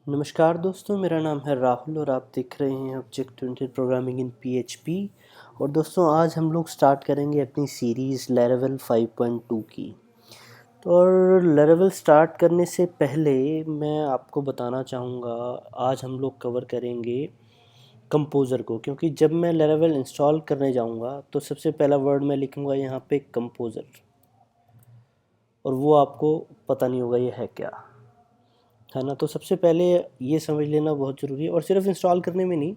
नमस्कार दोस्तों, मेरा नाम है राहुल और आप देख रहे हैं object oriented programming in PHP. और दोस्तों आज हम लोग स्टार्ट करेंगे अपनी सीरीज़ लैरावेल 5.2 की। तो और लैरावेल स्टार्ट करने से पहले मैं आपको बताना चाहूँगा, आज हम लोग कवर करेंगे कंपोज़र को, क्योंकि जब मैं लैरावेल इंस्टॉल करने जाऊँगा तो सबसे पहला वर्ड मैं लिखूँगा यहाँ पे कंपोज़र, और वो आपको पता नहीं होगा ये है क्या, है ना। तो सबसे पहले ये समझ लेना बहुत ज़रूरी है। और सिर्फ इंस्टॉल करने में नहीं,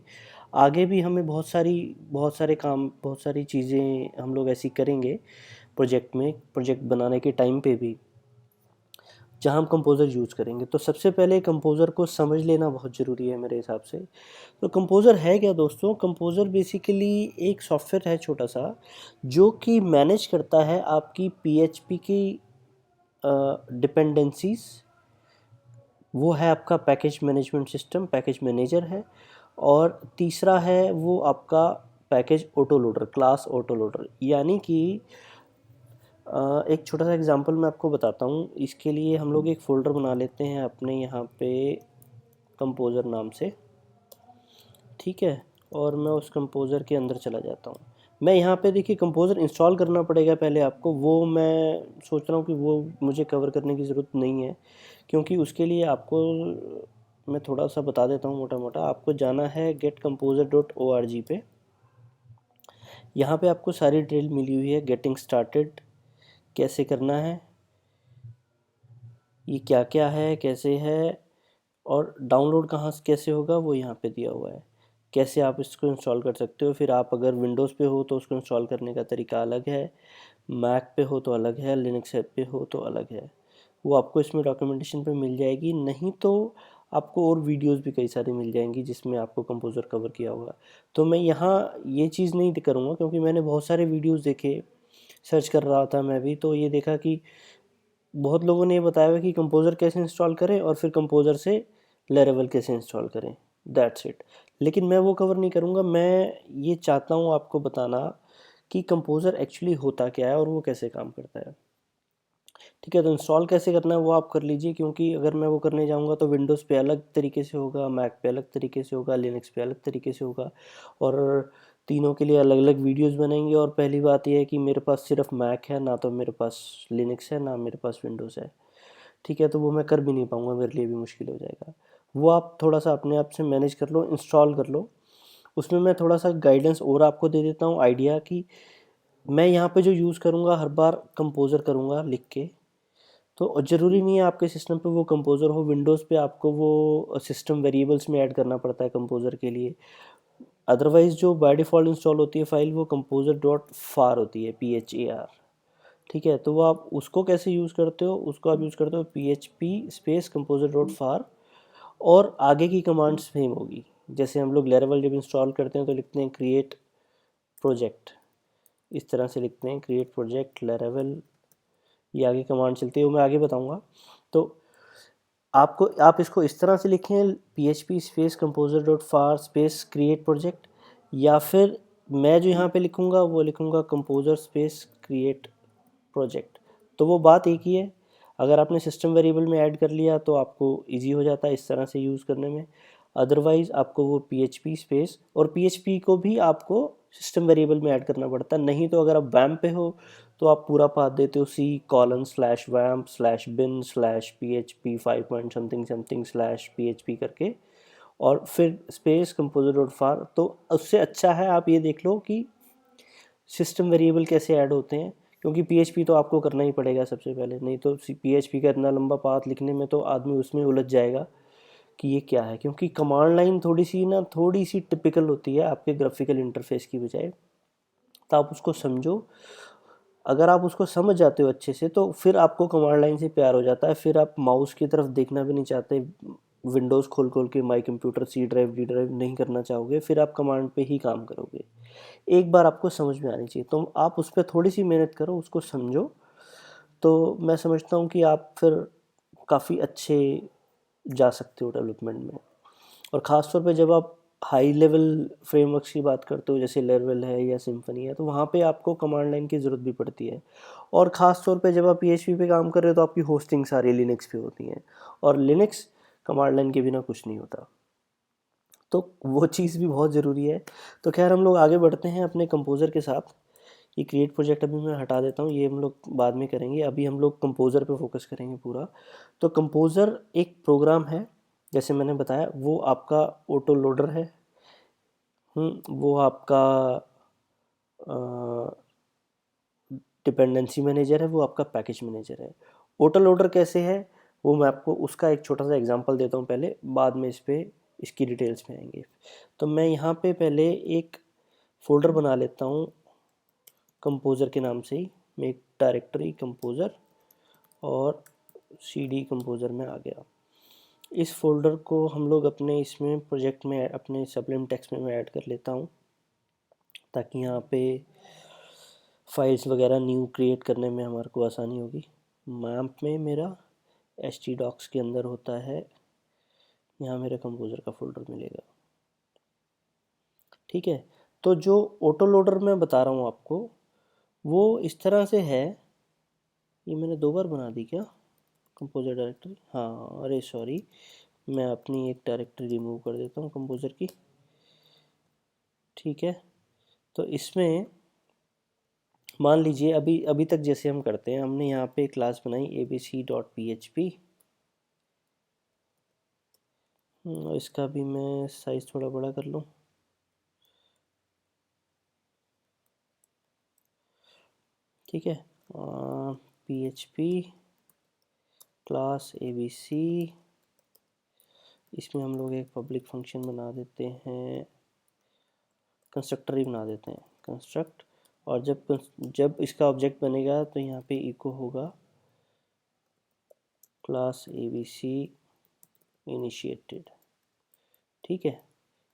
आगे भी हमें बहुत सारे काम, बहुत सारी चीज़ें हम लोग ऐसी करेंगे प्रोजेक्ट बनाने के टाइम पे भी, जहाँ हम कंपोज़र यूज़ करेंगे। तो सबसे पहले कंपोज़र को समझ लेना बहुत ज़रूरी है मेरे हिसाब से। तो कंपोज़र है क्या दोस्तों? कंपोज़र बेसिकली एक सॉफ्टवेयर है छोटा सा, जो कि मैनेज करता है आपकी पीएचपी की डिपेंडेंसीज़। वो है आपका package management system, package manager है। और तीसरा है वो आपका package auto loader, class auto loader. यानी कि एक छोटा सा एग्जांपल मैं आपको बताता हूँ। इसके लिए हम लोग एक फ़ोल्डर बना लेते हैं अपने यहाँ पे कंपोज़र नाम से, ठीक है। और मैं उस कंपोज़र के अंदर चला जाता हूँ। मैं यहाँ पे देखिए कंपोज़र इंस्टॉल करना पड़ेगा पहले आपको, वो मैं सोच रहा हूँ कि वो मुझे कवर करने की ज़रूरत नहीं है, क्योंकि उसके लिए आपको मैं थोड़ा सा बता देता हूँ मोटा मोटा। आपको जाना है getcomposer.org पे। यहाँ पे आपको सारी ड्रिल मिली हुई है। गेटिंग स्टार्टेड कैसे करना है, ये क्या क्या है, कैसे है, और डाउनलोड कहाँ से कैसे होगा वो यहाँ पे दिया हुआ है। कैसे आप इसको इंस्टॉल कर सकते हो। फिर आप अगर विंडोज़ पे हो तो उसको इंस्टॉल करने का तरीका अलग है, मैक पे हो तो अलग है, लिनक्स ऐप पे हो तो अलग है। वो आपको इसमें डॉक्यूमेंटेशन पे मिल जाएगी, नहीं तो आपको और वीडियोस भी कई सारी मिल जाएंगी जिसमें आपको कंपोज़र कवर किया होगा। तो मैं यहाँ ये चीज़ नहीं करूँगा, क्योंकि मैंने बहुत सारे वीडियोस देखे, सर्च कर रहा था मैं भी, तो ये देखा कि बहुत लोगों ने ये बताया हुआ कि कंपोज़र कैसे इंस्टॉल करें और फिर कंपोज़र से लैरावेल कैसे इंस्टॉल करें, दैट्स इट। लेकिन मैं वो कवर नहीं करूँगा। मैं ये चाहता हूँ आपको बताना कि कंपोज़र एक्चुअली होता क्या है और वो कैसे काम करता है, ठीक है। तो इंस्टॉल कैसे करना है वो आप कर लीजिए, क्योंकि अगर मैं वो करने जाऊँगा तो विंडोज़ पे अलग तरीके से होगा, मैक पे अलग तरीके से होगा, लिनक्स पे अलग तरीके से होगा, और तीनों के लिए अलग अलग वीडियोस बनेंगे। और पहली बात यह है कि मेरे पास सिर्फ मैक है, ना तो मेरे पास लिनक्स है, ना मेरे पास विंडोज़ है, ठीक है। तो वो मैं कर भी नहीं पाऊँगा, मेरे लिए भी मुश्किल हो जाएगा। वो आप थोड़ा सा अपने आप से मैनेज कर लो, इंस्टॉल कर लो। उसमें मैं थोड़ा सा गाइडेंस और आपको दे देता हूँ, आइडिया कि मैं यहाँ पे जो यूज़ करूँगा हर बार कंपोज़र करूँगा लिख के। तो ज़रूरी नहीं है आपके सिस्टम पे वो कंपोज़र हो। विंडोज़ पे आपको वो सिस्टम वेरिएबल्स में ऐड करना पड़ता है कंपोज़र के लिए। अदरवाइज़ जो बाय डिफ़ॉल्ट इंस्टॉल होती है फ़ाइल, वो कंपोज़र डॉट फार होती है, PHAR, ठीक है। तो वो आप उसको कैसे यूज़ करते हो, उसको आप यूज़ करते हो PHP स्पेस कंपोज़र डॉट फार, और आगे की कमांड्स सेम होगी। जैसे हम लोग लैरावेल जब इंस्टॉल करते हैं तो लिखते हैं क्रिएट प्रोजेक्ट, इस तरह से लिखते हैं क्रिएट प्रोजेक्ट लैरावेल। ये आगे कमांड चलती है, वो मैं आगे बताऊंगा। तो आप इसको इस तरह से लिखें, PHP स्पेस कंपोज़र डॉट फार स्पेस क्रिएट प्रोजेक्ट, या फिर मैं जो यहाँ पे लिखूँगा वो लिखूँगा कंपोज़र स्पेस क्रिएट प्रोजेक्ट। तो वो बात एक ही है। अगर आपने सिस्टम वेरिएबल में ऐड कर लिया तो आपको इजी हो जाता है इस तरह से यूज़ करने में। अदरवाइज़ आपको वो PHP स्पेस, और PHP को भी आपको सिस्टम वेरिएबल में ऐड करना पड़ता है। नहीं तो अगर आप वैम पे हो तो आप पूरा पाथ देते हो C:\vamp/bin/PHP 5 point something something /PHP करके, और फिर स्पेस कंपोज़र डॉट फार। तो उससे अच्छा है आप ये देख लो कि सिस्टम वेरिएबल कैसे ऐड होते हैं, क्योंकि PHP तो आपको करना ही पड़ेगा सबसे पहले। नहीं तो PHP का इतना लंबा पाथ लिखने में तो आदमी उसमें उलझ जाएगा कि ये क्या है, क्योंकि कमांड लाइन थोड़ी सी टिपिकल होती है आपके ग्राफिकल इंटरफेस की बजाय। तो आप उसको समझो। अगर आप उसको समझ जाते हो अच्छे से तो फिर आपको कमांड लाइन से प्यार हो जाता है। फिर आप माउस की तरफ देखना भी नहीं चाहते, विंडोज़ खोल खोल के my computer C drive D drive नहीं करना चाहोगे, फिर आप कमांड पे ही काम करोगे। एक बार आपको समझ में आनी चाहिए, तो आप उस पर थोड़ी सी मेहनत करो, उसको समझो। तो मैं समझता हूँ कि आप फिर काफ़ी अच्छे जा सकते हो डेवलपमेंट में। और ख़ास तौर पे जब आप हाई लेवल फ्रेमवर्क्स की बात करते हो, जैसे लेवल है या सिम्फनी है, तो वहाँ पे आपको कमांड लाइन की ज़रूरत भी पड़ती है। और ख़ास तौर पे जब आप PHP पे काम कर रहे हो तो आपकी होस्टिंग सारी लिनक्स पे होती हैं, और लिनक्स कमांड लाइन के बिना कुछ नहीं होता, तो वो चीज़ भी बहुत ज़रूरी है। तो खैर हम लोग आगे बढ़ते हैं अपने कंपोज़र के साथ। ये क्रिएट प्रोजेक्ट अभी मैं हटा देता हूँ, ये हम लोग बाद में करेंगे, अभी हम लोग कंपोज़र पे फोकस करेंगे पूरा। तो कंपोज़र एक प्रोग्राम है, जैसे मैंने बताया, वो आपका ऑटो लोडर है, वो आपका डिपेंडेंसी मैनेजर है, वो आपका पैकेज मैनेजर है। ऑटो लोडर कैसे है वो मैं आपको उसका एक छोटा सा एग्जांपल देता हूँ पहले, बाद में इसकी डिटेल्स में आएंगे। तो मैं यहाँ पे पहले एक फ़ोल्डर बना लेता हूँ कंपोज़र के नाम से ही। मैं एक डायरेक्टरी कंपोज़र और CD कंपोज़र में आ गया। इस फोल्डर को हम लोग अपने इसमें प्रोजेक्ट में अपने सबलिम टेक्स्ट में मैं ऐड कर लेता हूँ, ताकि यहाँ पे फाइल्स वगैरह न्यू क्रिएट करने में हमारे को आसानी होगी। मैप में मेरा htdocs के अंदर होता है, यहाँ मेरे कंपोज़र का फोल्डर मिलेगा। ठीक है, तो जो ऑटो लोडर मैं बता रहा हूँ आपको, वो इस तरह से है। ये मैंने 2 बार बना दी क्या कंपोज़र डायरेक्टरी? हाँ, अरे सॉरी, मैं अपनी एक डायरेक्टरी रिमूव कर देता हूँ कंपोज़र की। ठीक है, तो इसमें मान लीजिए अभी अभी तक जैसे हम करते हैं, हमने यहाँ पे क्लास बनाई abc.php। इसका भी मैं साइज़ थोड़ा बड़ा कर लूँ। ठीक है, php क्लास abc, इसमें हम लोग एक पब्लिक फंक्शन बना देते हैं, कंस्ट्रक्टर ही बना देते हैं, कंस्ट्रक्ट। और जब इसका ऑब्जेक्ट बनेगा तो यहाँ पे इको होगा क्लास abc इनिशिएटेड। ठीक है,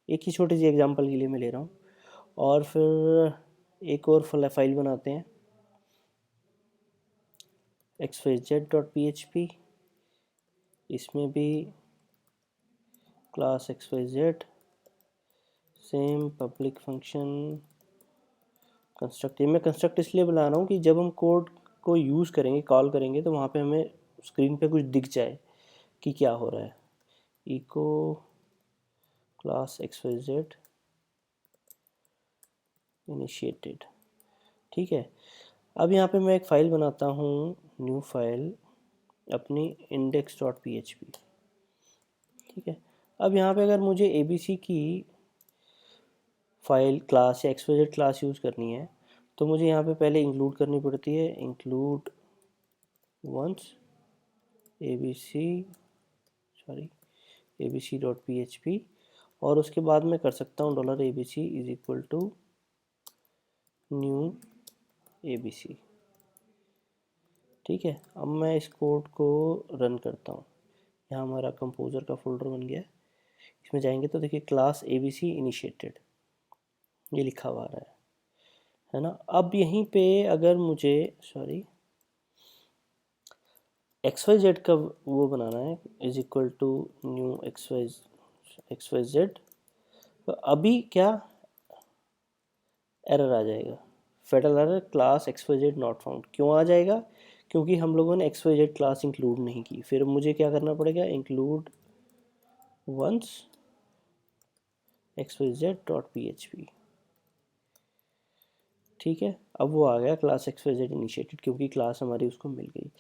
एक ही छोटी सी एग्जांपल के लिए मैं ले रहा हूँ। और फिर एक और फाइल बनाते हैं xyz.php, इसमें भी class xyz, same public function construct. मैं कंस्ट्रक्ट इसलिए बना रहा हूँ कि जब हम कोड को यूज़ करेंगे, कॉल करेंगे, तो वहाँ पे हमें स्क्रीन पे कुछ दिख जाए कि क्या हो रहा है। Echo class xyz initiated. ठीक है, अब यहाँ पे मैं एक फ़ाइल बनाता हूँ, न्यू फाइल अपनी index.php। ठीक है, अब यहाँ पे अगर मुझे abc की फ़ाइल क्लास या xyz क्लास यूज़ करनी है, तो मुझे यहाँ पे पहले इंक्लूड करनी पड़ती है, इंक्लूड वंस abc.php, और उसके बाद मैं कर सकता हूँ $abc is equal to new abc। ठीक है, अब मैं इस कोड को रन करता हूँ। यहाँ हमारा कंपोज़र का फोल्डर बन गया है, इसमें जाएंगे तो देखिए क्लास abc इनिशिएटेड ये लिखा हुआ आ रहा है ना। अब यहीं पे अगर मुझे xyz का वो बनाना है, is equal to new xyz, तो अभी क्या एरर आ जाएगा, fatal error, class xyz not found. क्यों आ जाएगा? क्योंकि हम लोगों ने xyz क्लास इंक्लूड नहीं की। फिर मुझे क्या करना पड़ेगा, इंक्लूड वंस xyz.php। ठीक है, अब वो आ गया क्लास xyz इनिशिएटेड, क्योंकि क्लास हमारी उसको मिल गई।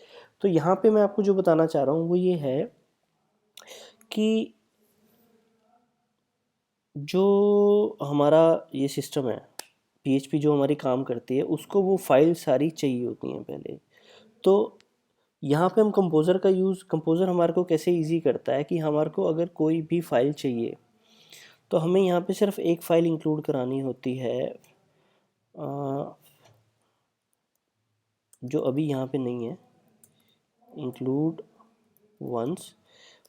तो यहाँ पे मैं आपको जो बताना चाह रहा हूँ वो ये है कि जो हमारा ये सिस्टम है PHP जो हमारी काम करती है, उसको वो फाइल सारी चाहिए होती हैं पहले। तो यहाँ पे हम कंपोज़र हमारे को कैसे इजी करता है कि हमारे को अगर कोई भी फाइल चाहिए तो हमें यहाँ पे सिर्फ एक फ़ाइल इंक्लूड करानी होती है, जो अभी यहाँ पे नहीं है, इंक्लूड वंस।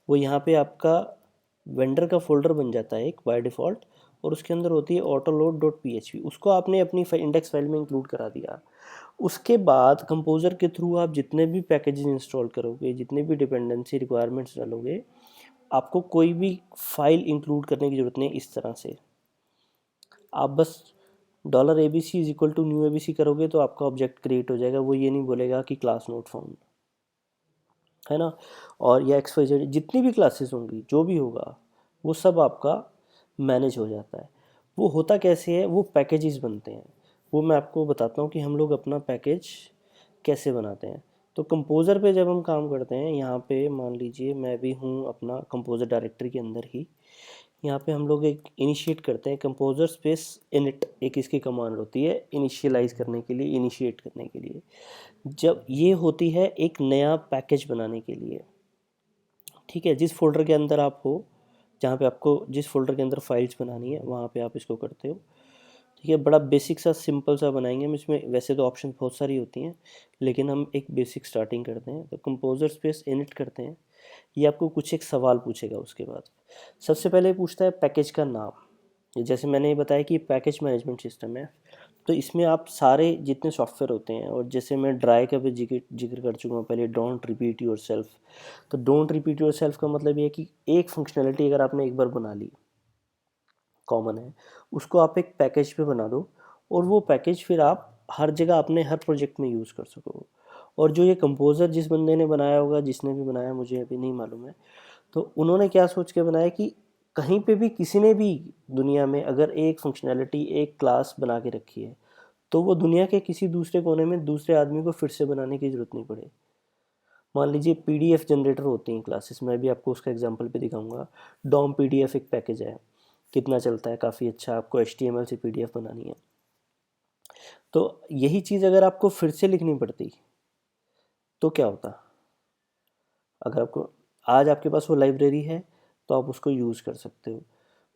वो यहाँ पे आपका वेंडर का फोल्डर बन जाता है एक बाय डिफ़ॉल्ट, और उसके अंदर होती है autoload.php। उसको आपने अपनी इंडेक्स फाइल में इंक्लूड करा दिया। उसके बाद कंपोज़र के थ्रू आप जितने भी पैकेजेस इंस्टॉल करोगे, जितने भी डिपेंडेंसी रिक्वायरमेंट्स डालोगे, आपको कोई भी फाइल इंक्लूड करने की ज़रूरत नहीं। इस तरह से आप बस $abc is equal to new abc करोगे तो आपका ऑब्जेक्ट क्रिएट हो जाएगा। वो ये नहीं बोलेगा कि क्लास नोट फाउंड। है ना, और या XYZ जितनी भी क्लासेस होंगी, जो भी होगा वो सब आपका मैनेज हो जाता है। वो होता कैसे है, वो पैकेजेस बनते हैं। वो मैं आपको बताता हूँ कि हम लोग अपना पैकेज कैसे बनाते हैं। तो कंपोज़र पे जब हम काम करते हैं, यहाँ पे मान लीजिए मैं भी हूँ अपना कंपोज़र डायरेक्टरी के अंदर ही। यहाँ पे हम लोग एक इनिशिएट करते हैं कंपोज़र स्पेस इनिट, एक इसकी कमांड होती है इनिशियलाइज़ करने के लिए, इनिशिएट करने के लिए। जब ये होती है एक नया पैकेज बनाने के लिए, ठीक है, जिस फोल्डर के अंदर आप हो, जहाँ पे आपको जिस फोल्डर के अंदर फाइल्स बनानी है वहाँ पे आप इसको करते हो। ठीक है, बड़ा बेसिक सा सिंपल सा बनाएंगे हम। इसमें वैसे तो ऑप्शन बहुत सारी होती हैं, लेकिन हम एक बेसिक स्टार्टिंग करते हैं। तो कंपोज़र स्पेस इनिट करते हैं। ये आपको कुछ एक सवाल पूछेगा। उसके बाद सबसे पहले पूछता है पैकेज का नाम। जैसे मैंने बताया कि पैकेज मैनेजमेंट सिस्टम है, तो इसमें आप सारे जितने सॉफ्टवेयर होते हैं, और जैसे मैं ड्राई का भी जिक्र कर चुका हूँ पहले, डोंट रिपीट योर सेल्फ। तो डोंट रिपीट योर सेल्फ का मतलब ये है कि एक फंक्शनैलिटी अगर आपने एक बार बना ली, कॉमन है, उसको आप एक पैकेज पे बना दो, और वो पैकेज फिर आप हर जगह अपने हर प्रोजेक्ट में यूज़ कर सको। और जो ये कंपोज़र जिस बंदे ने बनाया होगा, जिसने भी बनाया मुझे अभी नहीं मालूम है, तो उन्होंने क्या सोच के बनाया कि कहीं पे भी किसी ने भी दुनिया में अगर एक फंक्शनैलिटी, एक क्लास बना के रखी है, तो वो दुनिया के किसी दूसरे कोने में दूसरे आदमी को फिर से बनाने की ज़रूरत नहीं पड़े। मान लीजिए PDF जनरेटर होती हैं क्लासेस, मैं भी आपको उसका एग्जांपल पे दिखाऊंगा। डॉम PDF एक पैकेज है, कितना चलता है, काफ़ी अच्छा। आपको HTML से PDF बनानी है, तो यही चीज़ अगर आपको फिर से लिखनी पड़ती तो क्या होता। अगर आपको आज आपके पास वो लाइब्रेरी है तो आप उसको यूज़ कर सकते हो।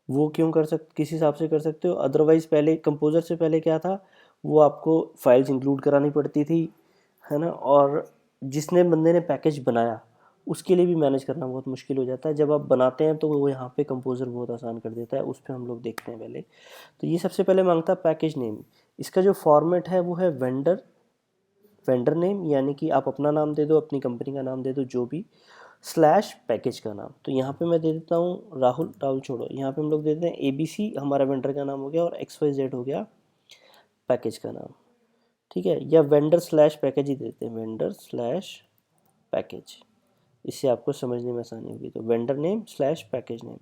वो क्यों कर सकते, किस हिसाब से कर सकते हो। अदरवाइज़ पहले कंपोज़र से पहले क्या था, वो आपको फाइल्स इंक्लूड करानी पड़ती थी, है ना, और जिसने बंदे ने पैकेज बनाया उसके लिए भी मैनेज करना बहुत मुश्किल हो जाता है। जब आप बनाते हैं तो वो यहाँ पे कंपोज़र बहुत आसान कर देता है। उस पर हम लोग देखते हैं पहले। तो ये सबसे पहले मांगता है पैकेज नेम। इसका जो फॉर्मेट है वो है वेंडर नेम, यानी कि आप अपना नाम दे दो, अपनी कंपनी का नाम दे दो, जो भी, स्लैश पैकेज का नाम। तो यहाँ पे मैं दे देता हूँ राहुल छोड़ो, यहाँ पे हम लोग दे देते हैं ABC, हमारा वेंडर का नाम हो गया, और XYZ हो गया पैकेज का नाम। ठीक है, या वेंडर स्लैश पैकेज ही देते हैं, वेंडर स्लैश पैकेज। इससे आपको समझने में आसानी होगी। तो vendor name slash package name,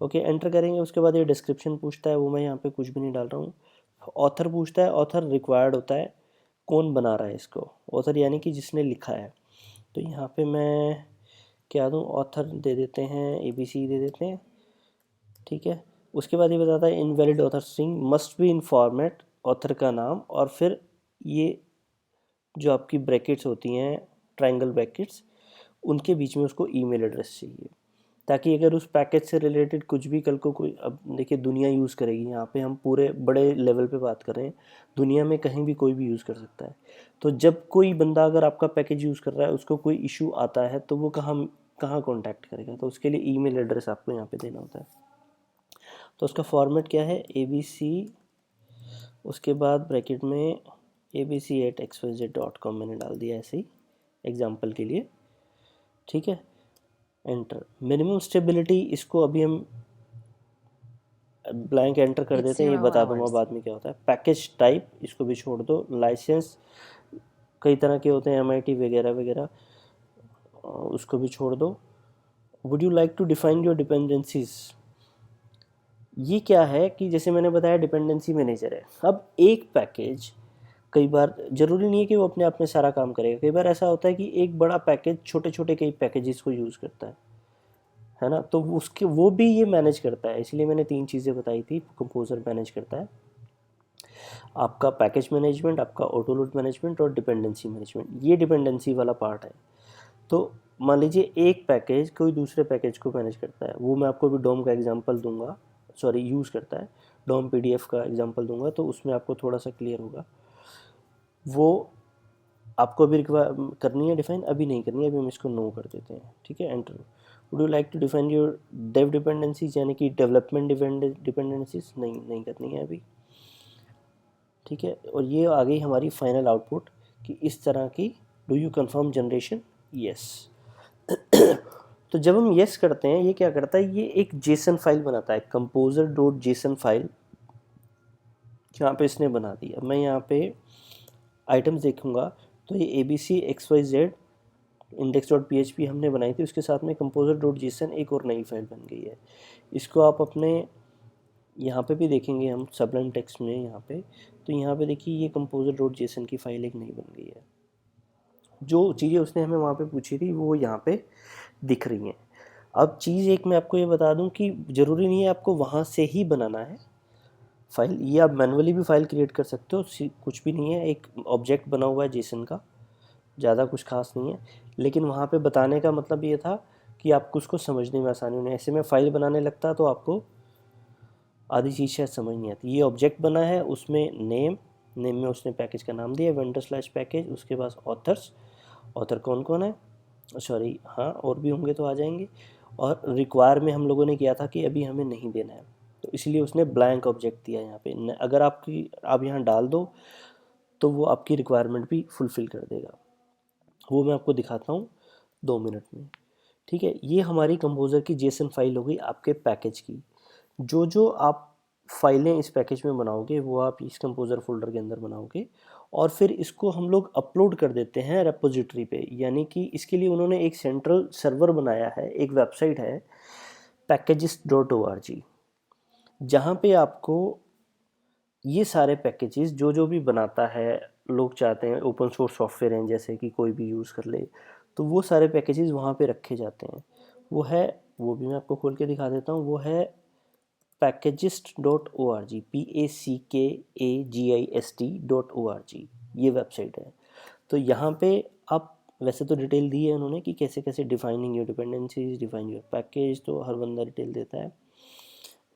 okay, enter करेंगे। उसके बाद ये डिस्क्रिप्शन पूछता है, वो मैं यहाँ पे कुछ भी नहीं डाल रहा हूँ। ऑथर पूछता है, ऑथर रिक्वायर्ड होता है, कौन बना रहा है इसको, ऑथर यानी कि जिसने लिखा है। तो यहाँ पे मैं क्या दूँ, ऑथर दे देते हैं, ABC दे देते हैं। ठीक है, उसके बाद ये बताता है invalid author string must be in format, author का नाम, और फिर ये जो आपकी ब्रैकेट्स होती हैं, ट्रायंगल ब्रैकेट्स, उनके बीच में उसको ईमेल एड्रेस चाहिए, ताकि अगर उस पैकेज से रिलेटेड कुछ भी कल को कोई, अब देखिए दुनिया यूज़ करेगी, यहाँ पे हम पूरे बड़े लेवल पे बात कर रहे हैं, दुनिया में कहीं भी कोई भी यूज़ कर सकता है। तो जब कोई बंदा अगर आपका पैकेज यूज़ कर रहा है, उसको कोई इशू आता है, तो वो कहाँ कहाँ कॉन्टैक्ट करेगा, तो उसके लिए ईमेल एड्रेस आपको यहाँ पे देना होता है। तो उसका फॉर्मेट क्या है, ABC, उसके बाद ब्रैकेट में abc@xyz.com मैंने डाल दिया ऐसे ही एग्जाम्पल के लिए। ठीक है, एंटर। मिनिमम स्टेबिलिटी, इसको अभी हम ब्लैंक एंटर कर देते हैं, ये बता दूंगा बाद में क्या होता है। पैकेज टाइप, इसको भी छोड़ दो। लाइसेंस कई तरह के होते हैं, MIT वगैरह वगैरह, उसको भी छोड़ दो। Would you like to define your dependencies, ये क्या है कि जैसे मैंने बताया डिपेंडेंसी मैनेजर है। अब एक पैकेज, कई बार ज़रूरी नहीं है कि वो अपने आप में सारा काम करेगा। कई बार ऐसा होता है कि एक बड़ा पैकेज छोटे छोटे कई पैकेजेस को यूज़ करता है ना, तो उसके वो भी ये मैनेज करता है। इसलिए मैंने 3 चीज़ें बताई थी, कंपोज़र मैनेज करता है आपका पैकेज मैनेजमेंट, आपका ऑटो लोड मैनेजमेंट, और डिपेंडेंसी मैनेजमेंट। ये डिपेंडेंसी वाला पार्ट है। तो मान लीजिए एक पैकेज कोई दूसरे पैकेज को मैनेज करता है, वो मैं आपको भी डोम का एग्जांपल दूंगा, सॉरी यूज़ करता है, डोम PDF का एग्जांपल दूंगा, तो उसमें आपको थोड़ा सा क्लियर होगा। वो आपको अभी करनी है डिफाइन, अभी नहीं करनी है, अभी हम इसको नो कर देते हैं। ठीक है, enter. Would you like to define your dev dependencies, यानी कि डेवलपमेंट डिपेंडेंसीज, नहीं करनी है अभी। ठीक है, और ये आ गई हमारी फाइनल आउटपुट कि इस तरह की। Do you confirm generation, yes. तो जब हम यस करते हैं, ये क्या करता है, ये एक जेसन फाइल बनाता है, composer.json फाइल यहाँ पे इसने बना दिया। मैं यहाँ पे आइटम्स देखूंगा तो ये ABC XYZ index.php हमने बनाई थी, उसके साथ में composer.json एक और नई फाइल बन गई है। इसको आप अपने यहाँ पे भी देखेंगे हम सबलाइन टेक्स्ट में यहाँ पे, तो यहाँ पे देखिए ये composer.json की फाइल एक नई बन गई है। जो चीज़ें उसने हमें वहाँ पे पूछी थी वो यहाँ पे दिख रही हैं। अब चीज़ एक मैं आपको ये बता दूँ कि ज़रूरी नहीं है आपको वहाँ से ही बनाना है फाइल, ये आप मैनुअली भी फाइल क्रिएट कर सकते हो, कुछ भी नहीं है, एक ऑब्जेक्ट बना हुआ है जेसन का, ज़्यादा कुछ खास नहीं है। लेकिन वहाँ पे बताने का मतलब ये था कि आपको उसको समझने में आसानी होने, ऐसे में फाइल बनाने लगता तो आपको आधी चीज़ शायद समझ नहीं आती। ये ऑब्जेक्ट बना है, उसमें नेम में उसने पैकेज का नाम दिया vendor/पैकेज, उसके पास ऑथर कौन कौन है, सॉरी हाँ और भी होंगे तो आ जाएंगे। और रिक्वायर में हम लोगों ने किया था कि अभी हमें नहीं देना है, तो इसलिए उसने ब्लैंक ऑब्जेक्ट दिया यहाँ पे। अगर आप यहाँ डाल दो तो वो आपकी रिक्वायरमेंट भी फुलफ़िल कर देगा। वो मैं आपको दिखाता हूँ 2 मिनट में। ठीक है, ये हमारी कंपोज़र की जेसन फाइल हो गई आपके पैकेज की। जो आप फाइलें इस पैकेज में बनाओगे वो आप इस कंपोज़र फोल्डर के अंदर बनाओगे, और फिर इसको हम लोग अपलोड कर देते हैं रेपोजिटरी पे। यानी कि इसके लिए उन्होंने एक सेंट्रल सर्वर बनाया है, एक वेबसाइट है packages.org, जहाँ पे आपको ये सारे पैकेजेस जो भी बनाता है, लोग चाहते हैं ओपन सोर्स सॉफ्टवेयर हैं जैसे कि कोई भी यूज़ कर ले, तो वो सारे पैकेजेस वहाँ पे रखे जाते हैं। वो भी मैं आपको खोल के दिखा देता हूँ। वो है packagist.org, packagist.org, ये वेबसाइट है। तो यहाँ पे आप, वैसे तो डिटेल दी है उन्होंने कि कैसे कैसे defining your dependencies, define your package, तो हर बंदा डिटेल देता है,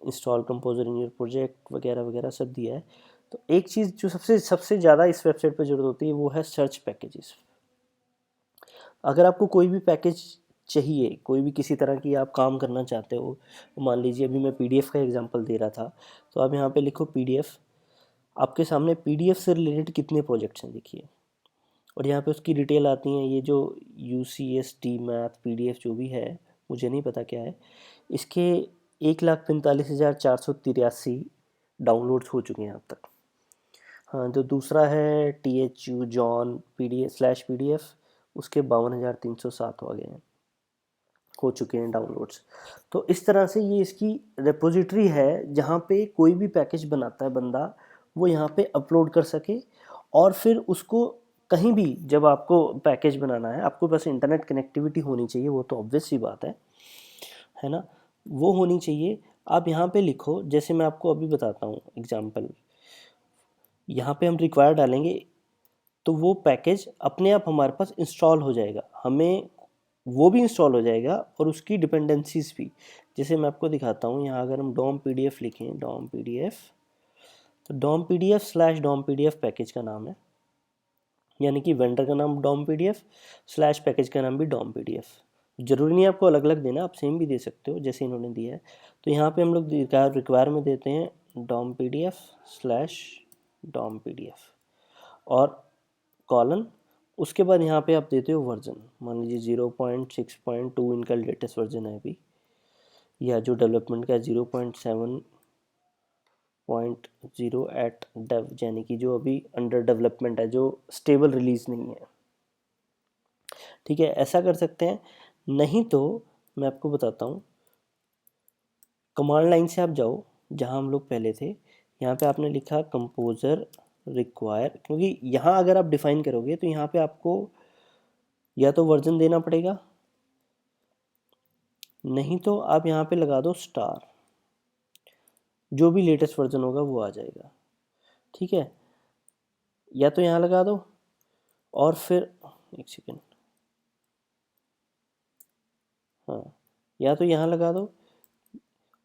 install composer in your project वगैरह वगैरह सब दिया है। तो एक चीज़ जो सबसे सबसे ज़्यादा इस वेबसाइट पर ज़रूरत होती है वो है सर्च पैकेजेस। अगर आपको कोई भी पैकेज चाहिए, कोई भी किसी तरह की आप काम करना चाहते हो, मान लीजिए अभी मैं पीडीएफ का एग्जांपल दे रहा था, तो आप यहाँ पे लिखो पीडीएफ, आपके सामने पीडीएफ से रिलेटेड कितने प्रोजेक्ट्स हैं देखिए, और यहाँ पे उसकी डिटेल आती हैं। ये जो UCSD मैथ पीडीएफ जो भी है, मुझे नहीं पता क्या है, इसके 1,45,483 डाउनलोड्स हो चुके हैं अब तक। हाँ, जो दूसरा है THU जॉन PDF/PDF, उसके 52,307 हो गए हैं, हो चुके हैं डाउनलोड्स। तो इस तरह से ये इसकी रेपोजिटरी है जहाँ पे कोई भी पैकेज बनाता है बंदा, वो यहाँ पे अपलोड कर सके, और फिर उसको कहीं भी जब आपको पैकेज बनाना है, आपको बस इंटरनेट कनेक्टिविटी होनी चाहिए, वो तो ऑब्वियस सी बात है ना, वो होनी चाहिए। आप यहाँ पे लिखो, जैसे मैं आपको अभी बताता हूँ एग्जांपल, यहाँ पे हम रिक्वायर डालेंगे तो वो पैकेज अपने आप हमारे पास इंस्टॉल हो जाएगा, हमें वो भी इंस्टॉल हो जाएगा और उसकी डिपेंडेंसीज भी। जैसे मैं आपको दिखाता हूँ, यहाँ अगर हम डॉम PDF लिखें, डॉम PDF, तो डॉम PDF/डॉम PDF पैकेज का नाम है, यानी कि वेंडर का नाम डॉम PDF/ पैकेज का नाम भी डॉम PDF। ज़रूरी नहीं आपको अलग अलग देना, आप सेम भी दे सकते हो जैसे इन्होंने दिया है। तो यहाँ पे हम लोग रिक्वायर में देते हैं डॉम PDF/डॉम PDF और कॉलन, उसके बाद यहाँ पे आप देते हो वर्जन, मान लीजिए 0.6.2 इनका लेटेस्ट वर्जन है अभी, या जो डेवलपमेंट का 0.7.0 एट डेव, यानी कि जो अभी अंडर डेवलपमेंट है, जो स्टेबल रिलीज नहीं है। ठीक है, ऐसा कर सकते हैं। नहीं तो मैं आपको बताता हूँ, कमांड लाइन से आप जाओ जहाँ हम लोग पहले थे, यहाँ पे आपने लिखा कंपोजर रिक्वायर, क्योंकि यहाँ अगर आप डिफाइन करोगे तो यहाँ पे आपको या तो वर्जन देना पड़ेगा, नहीं तो आप यहाँ पे लगा दो स्टार, जो भी लेटेस्ट वर्जन होगा वो आ जाएगा। ठीक है, या तो यहाँ लगा दो, और फिर एक सेकेंड, हाँ, या तो यहाँ लगा दो,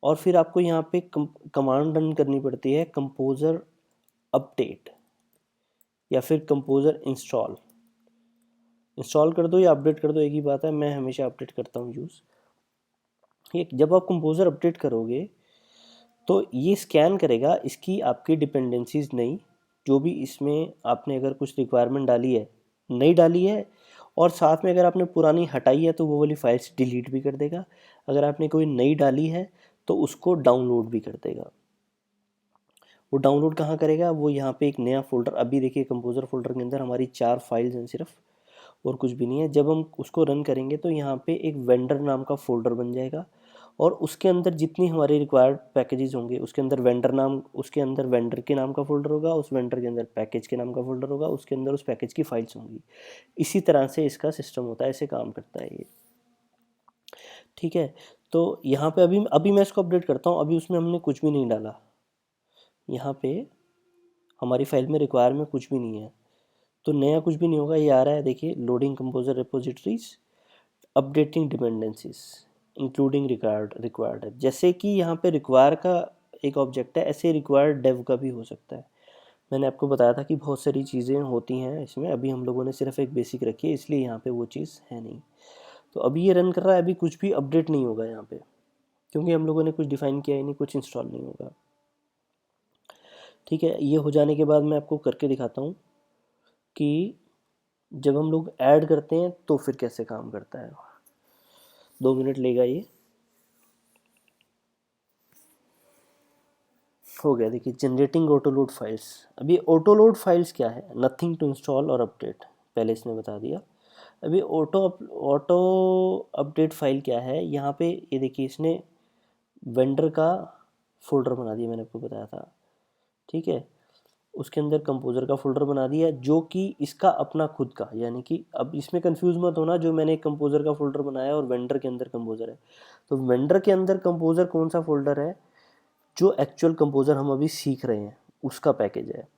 और फिर आपको यहाँ पे कमांड रन करनी पड़ती है, कंपोजर अपडेट या फिर कंपोजर इंस्टॉल कर दो या अपडेट कर दो, एक ही बात है, मैं हमेशा अपडेट करता हूँ यूज़। ठीक, जब आप कंपोजर अपडेट करोगे तो ये स्कैन करेगा इसकी आपकी डिपेंडेंसीज नई, जो भी इसमें आपने अगर कुछ रिक्वायरमेंट डाली है, नई डाली है, और साथ में अगर आपने पुरानी हटाई है तो वो वाली फाइल्स डिलीट भी कर देगा, अगर आपने कोई नई डाली है तो उसको डाउनलोड भी कर देगा। वो डाउनलोड कहाँ करेगा, वो यहाँ पे एक नया फोल्डर, अभी देखिए कंपोजर फोल्डर के अंदर हमारी 4 फाइल्स हैं सिर्फ, और कुछ भी नहीं है। जब हम उसको रन करेंगे तो यहाँ पे एक वेंडर नाम का फोल्डर बन जाएगा और उसके अंदर जितनी हमारे रिक्वायर्ड पैकेजेस होंगे उसके अंदर वेंडर नाम, उसके अंदर वेंडर के नाम का फोल्डर होगा, उस वेंडर के अंदर पैकेज के नाम का फोल्डर होगा, उसके अंदर उस पैकेज की फाइल्स होंगी। इसी तरह से इसका सिस्टम होता है, ऐसे काम करता है ये। ठीक है, तो यहाँ पे अभी अभी मैं इसको अपडेट करता हूँ। अभी उसमें हमने कुछ भी नहीं डाला, यहाँ पे हमारी फाइल में रिक्वायर में कुछ भी नहीं है, तो नया कुछ भी नहीं होगा। ये आ रहा है, देखिए, loading composer repositories, updating dependencies including required है। जैसे कि यहाँ पे रिक्वायर का एक ऑब्जेक्ट है, ऐसे रिक्वायर्ड डेव का भी हो सकता है। मैंने आपको बताया था कि बहुत सारी चीज़ें होती हैं इसमें, अभी हम लोगों ने सिर्फ एक बेसिक रखी है, इसलिए यहाँ पे वो चीज़ है नहीं। तो अभी ये रन कर रहा है, अभी कुछ भी अपडेट नहीं होगा यहाँ पे, क्योंकि हम लोगों ने कुछ डिफाइन किया ही नहीं, कुछ इंस्टॉल नहीं होगा। ठीक है, ये हो जाने के बाद मैं आपको करके दिखाता हूँ कि जब हम लोग ऐड करते हैं तो फिर कैसे काम करता है। 2 मिनट लेगा ये। हो गया, देखिए, जनरेटिंग ऑटो लोड फाइल्स। अभी ऑटो लोड फाइल्स क्या है, नथिंग टू इंस्टॉल और अपडेट, पहले इसने बता दिया। अभी ऑटो अपडेट फाइल क्या है, यहाँ पे ये देखिए, इसने वेंडर का फोल्डर बना दिया, मैंने आपको बताया था। ठीक है, उसके अंदर कंपोजर का फोल्डर बना दिया जो कि इसका अपना खुद का, यानी कि अब इसमें कंफ्यूज मत होना, जो मैंने एक कंपोजर का फोल्डर बनाया और वेंडर के अंदर कंपोजर है, तो वेंडर के अंदर कंपोजर कौन सा फोल्डर है, जो एक्चुअल कंपोजर हम अभी सीख रहे हैं उसका पैकेज है।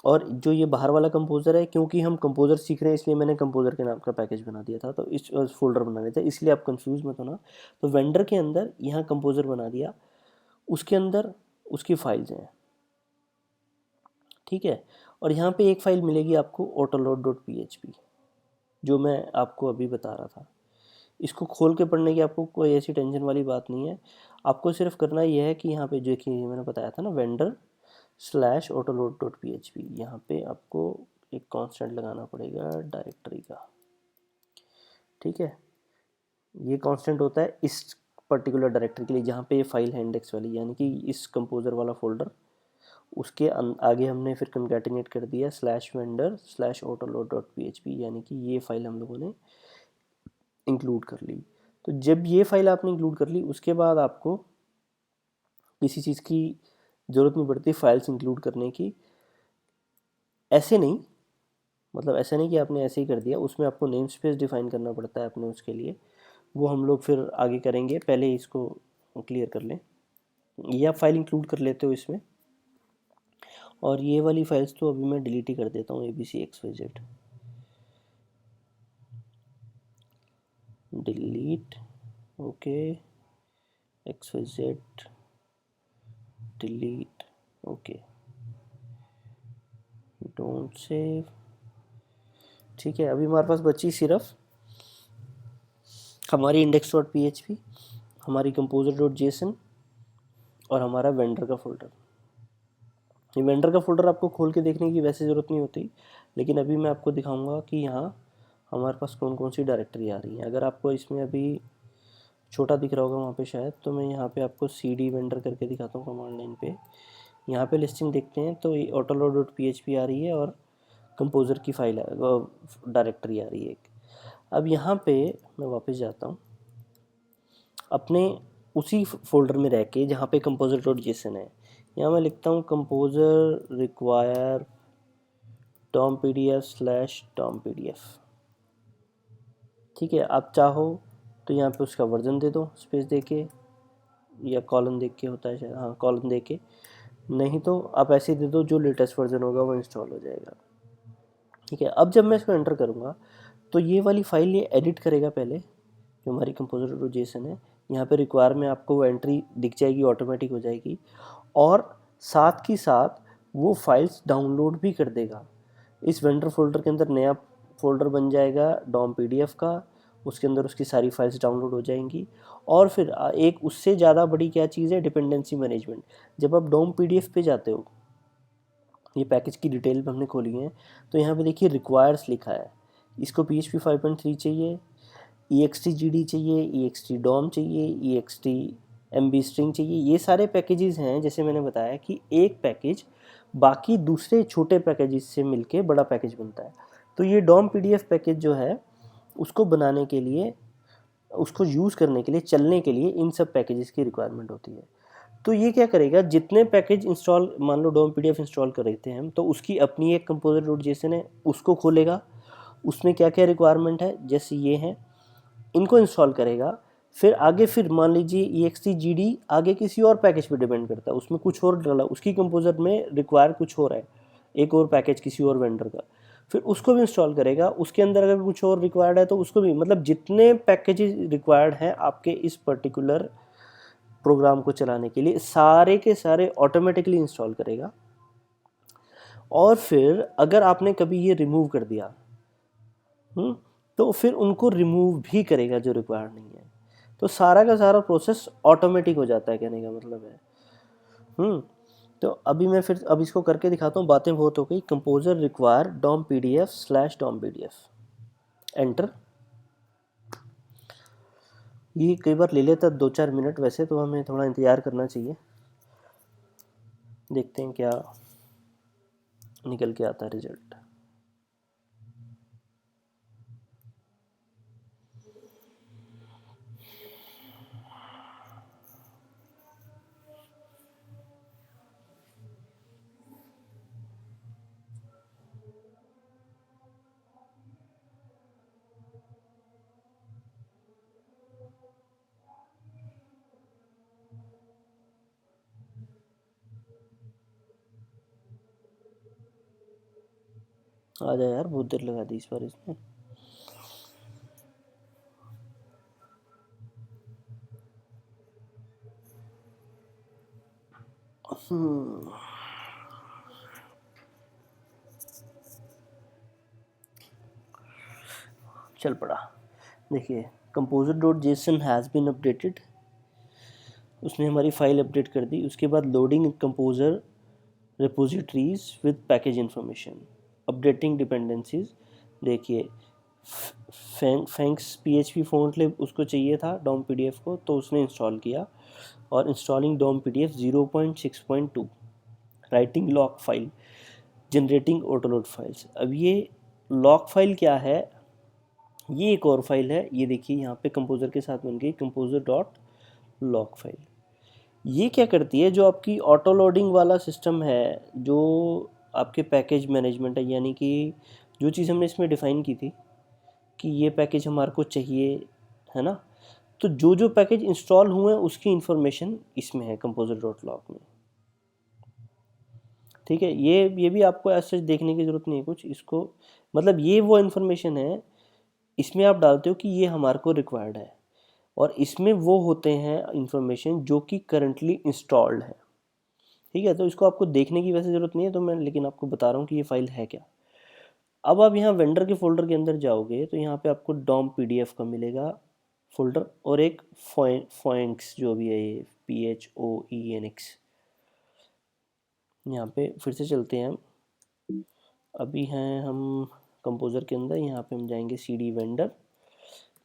और जो ये बाहर वाला कंपोजर है, क्योंकि हम कंपोजर सीख रहे हैं इसलिए मैंने कंपोजर के नाम का पैकेज बना दिया था, तो इस फोल्डर बना दिया था, इसलिए आप कंफ्यूज मत होना। तो वेंडर के अंदर यहाँ कंपोजर बना दिया, उसके अंदर उसकी फाइल्स हैं। ठीक है, और यहाँ पे एक फाइल मिलेगी आपको autoload.php, जो मैं आपको अभी बता रहा था। इसको खोल के पढ़ने की आपको कोई ऐसी टेंशन वाली बात नहीं है। आपको सिर्फ करना यह है कि यहाँ पे जो कि मैंने बताया था ना, vendor/autoload.php, यहाँ पे आपको एक कांस्टेंट लगाना पड़ेगा डायरेक्टरी का। ठीक है, ये कांस्टेंट होता है इस पर्टिकुलर डायरेक्टरी के लिए जहाँ पे ये फाइल है इंडेक्स वाली, यानी कि इस कंपोजर वाला फोल्डर। उसके आगे हमने फिर कंकैटिनेट कर दिया /vendor/autoload.php, यानी कि ये फाइल हम लोगों ने इंक्लूड कर ली। तो जब ये फाइल आपने इंक्लूड कर ली, उसके बाद आपको किसी चीज़ की ज़रूरत नहीं पड़ती फाइल्स इंक्लूड करने की। ऐसे नहीं, मतलब ऐसा नहीं कि आपने ऐसे ही कर दिया, उसमें आपको नेम स्पेस डिफाइन करना पड़ता है अपने उसके लिए, वो हम लोग फिर आगे करेंगे, पहले इसको क्लियर कर लें। ये आप फाइल इंक्लूड कर लेते हो इसमें, और ये वाली फाइल्स तो अभी मैं डिलीट ही कर देता हूँ, abcxyz delete, okay, xyz delete, okay, don't save. ठीक है, अभी हमारे पास बची सिर्फ हमारी index.php, हमारी composer.json और हमारा वेंडर का फोल्डर। ये वेंडर का फोल्डर आपको खोल के देखने की वैसे ज़रूरत नहीं होती, लेकिन अभी मैं आपको दिखाऊंगा कि यहाँ हमारे पास कौन कौन सी डायरेक्टरी आ रही है। अगर आपको इसमें अभी छोटा दिख रहा होगा वहाँ पे शायद, तो मैं यहाँ पे आपको cd वेंडर करके दिखाता हूँ कमांड लाइन पे। यहाँ पे लिस्टिंग देखते हैं तो ये autoload.php आ रही है और कंपोजर की फाइल डायरेक्टरी आ रही है एक। अब यहाँ पे मैं वापस जाता हूँ अपने उसी फोल्डर में रह के जहाँ पे composer.json है। यहाँ मैं लिखता हूँ composer require tom/pdf। ठीक है, आप चाहो तो यहाँ पे उसका वर्जन दे दो स्पेस दे के, या कॉलन देख के होता है शायद, हाँ कॉलन दे के, नहीं तो आप ऐसे ही दे दो, जो लेटेस्ट वर्जन होगा वो इंस्टॉल हो जाएगा। ठीक है, अब जब मैं इसको एंटर करूँगा तो ये वाली फाइल ये एडिट करेगा पहले, जो हमारी composer.json है। यहाँ पे रिक्वायर में आपको वो एंट्री दिख जाएगी, ऑटोमेटिक हो जाएगी, और साथ ही साथ वो फाइल्स डाउनलोड भी कर देगा। इस वेंडर फोल्डर के अंदर नया फोल्डर बन जाएगा DOM-PDF का, उसके अंदर उसकी सारी फाइल्स डाउनलोड हो जाएंगी। और फिर एक उससे ज़्यादा बड़ी क्या चीज़ है, डिपेंडेंसी मैनेजमेंट। जब आप DOM-PDF पे जाते हो, ये पैकेज की डिटेल हमने खोली है, तो यहाँ पे देखिए रिक्वायर्स लिखा है, इसको PHP 5.3 चाहिए, EXTGD चाहिए, EXTDOM चाहिए, EXTMB स्ट्रिंग चाहिए। ये सारे पैकेजेस हैं, जैसे मैंने बताया कि एक पैकेज बाकी दूसरे छोटे पैकेजेस से मिलके बड़ा पैकेज बनता है। तो ये डॉम पीडीएफ पैकेज जो है उसको बनाने के लिए, उसको यूज़ करने के लिए, चलने के लिए इन सब पैकेजेस की रिक्वायरमेंट होती है। तो ये क्या करेगा, जितने पैकेज इंस्टॉल, मान लो डॉम पीडीएफ इंस्टॉल कर रहे थे हम, तो उसकी अपनी एक कंपोजर डॉट जेसन है, उसको खोलेगा, उसमें क्या क्या रिक्वायरमेंट है जैसे ये है, इनको इंस्टॉल करेगा। फिर आगे फिर मान लीजिए extgd आगे किसी और पैकेज पे डिपेंड करता है, उसमें कुछ और डाला, उसकी कंपोजर में रिक्वायर कुछ और है, एक और पैकेज किसी और वेंडर का, फिर उसको भी इंस्टॉल करेगा। उसके अंदर अगर कुछ और रिक्वायर्ड है तो उसको भी, मतलब जितने पैकेजेस रिक्वायर्ड हैं आपके इस पर्टिकुलर प्रोग्राम को चलाने के लिए, सारे के सारे ऑटोमेटिकली इंस्टॉल करेगा। और फिर अगर आपने कभी ये रिमूव कर दिया तो फिर उनको रिमूव भी करेगा जो रिक्वायर्ड नहीं है। तो सारा का सारा प्रोसेस ऑटोमेटिक हो जाता है, कहने का मतलब है। तो अभी मैं फिर अब इसको करके दिखाता हूँ, बातें बहुत हो गई। Composer require DOM PDF slash DOM PDF, enter. ये कई बार ले लेता 2-4 मिनट, वैसे तो हमें थोड़ा इंतज़ार करना चाहिए। देखते हैं क्या निकल के आता है रिजल्ट। आ जाए यार, बहुत देर लगा दी इस बार इसमें। चल पड़ा। देखिए, composer dot JSON has been updated, उसने हमारी फाइल अपडेट कर दी। उसके बाद loading composer repositories with package information, updating dependencies. देखिए, फैंक्स PHP फ़ॉन्ट लिब उसको चाहिए था डॉम पीडीएफ को, तो उसने इंस्टॉल किया। और installing DOM PDF 0.6.2, writing lock file, generating autoload files. अब ये लॉक फाइल क्या है, ये एक और फाइल है। ये देखिए यहाँ पे कंपोजर के साथ बन गई, कंपोजर डॉट लॉक फाइल। ये क्या करती है, जो आपकी ऑटो लोडिंग वाला सिस्टम है, जो आपके पैकेज मैनेजमेंट है, यानी कि जो चीज़ हमने इसमें डिफ़ाइन की थी कि ये पैकेज हमारे को चाहिए, है ना, तो जो जो पैकेज इंस्टॉल हुए हैं उसकी इंफॉर्मेशन इसमें है कंपोजर डॉट लॉक में। ठीक है, ये भी आपको ऐसा देखने की ज़रूरत नहीं है कुछ इसको, मतलब ये वो इन्फॉर्मेशन है, इसमें आप डालते हो कि ये हमारे को रिक्वायर्ड है, और इसमें वो होते हैं इंफॉर्मेशन जो कि करंटली इंस्टॉल्ड है। ठीक है, तो इसको आपको देखने की वैसे ज़रूरत नहीं है, तो मैं लेकिन आपको बता रहा हूँ कि ये फाइल है क्या। अब आप यहाँ वेंडर के फोल्डर के अंदर जाओगे तो यहाँ पे आपको डॉम पीडीएफ का मिलेगा फोल्डर, और एक फोइंक्स जो भी है, ये PHOENX। यहाँ पे फिर से चलते हैं हम, अभी हैं हम कंपोजर के अंदर। यहाँ पे हम जाएंगे CD वेंडर,